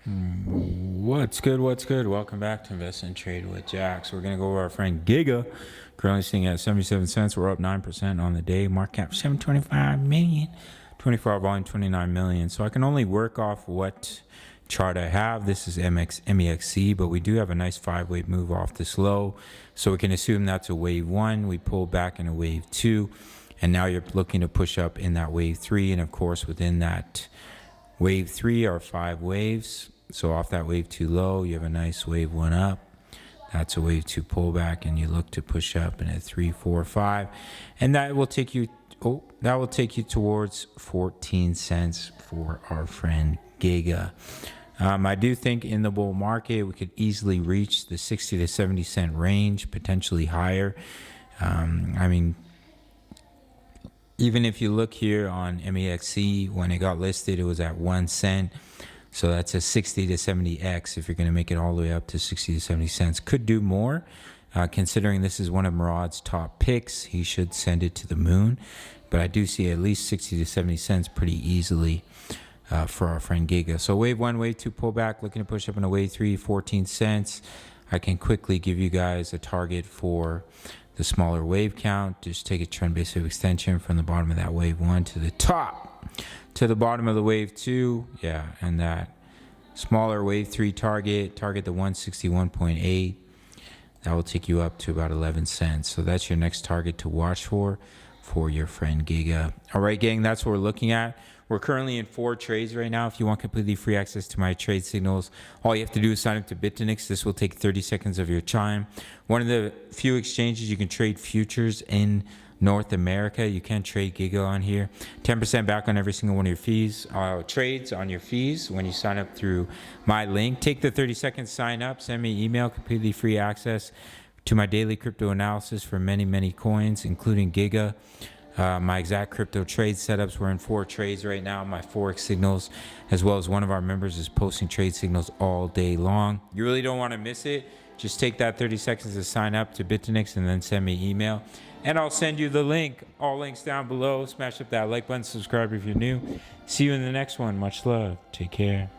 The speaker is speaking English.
What's good? What's good? Welcome back to Invest and Trade with Jax. We're going to go over our friend Giga, currently sitting at 77 cents. We're up 9% on the day. Market cap 725 million. 24-hour volume 29 million. So I can only work off what chart I have. This is MEXC, but we do have a nice 5-wave move off this low. So we can assume that's a wave 1. We pull back in a wave 2. And now you're looking to push up in that wave 3. And of course, within that wave 3 are 5 waves. So off that wave 2 low, you have a nice wave 1 up. That's a wave 2 pullback, and you look to push up in a 3, 4, 5, and that will take you. Towards 14 cents for our friend Giga. I do think in the bull market we could easily reach the 60 to 70 cent range, potentially higher. Even if you look here on MEXC, when it got listed, it was at 1 cent. So that's a 60 to 70x if you're going to make it all the way up to 60 to 70 cents. Could do more. Considering this is one of Murad's top picks, he should send it to the moon. But I do see at least 60 to 70 cents pretty easily for our friend Giga. So wave 1, wave 2 pullback, looking to push up in a wave 3, 14 cents. I can quickly give you guys a target for the smaller wave count. Just take a trend-based wave extension from the bottom of that wave 1 to the top. To the bottom of the wave 2, yeah, and that smaller wave 3 target the 161.8. That will take you up to about 11 cents. So that's your next target to watch for your friend Giga. All right, gang, that's what we're looking at. We're currently in 4 trades right now. If you want completely free access to my trade signals, all you have to do is sign up to Bitfinex. This will take 30 seconds of your time. One of the few exchanges you can trade futures in North America. You can trade Giga on here. 10% back on every single one of your fees, trades on your fees when you sign up through my link. Take the 30 seconds, sign up, send me an email, completely free access to my daily crypto analysis for many coins, including Giga. My exact crypto trade setups. We're in 4 trades right now. My Forex signals, as well as one of our members is posting trade signals all day long. You really don't want to miss it. Just take that 30 seconds to sign up to Bitfinex and then send me an email. And I'll send you the link. All links down below. Smash up that like button. Subscribe if you're new. See you in the next one. Much love. Take care.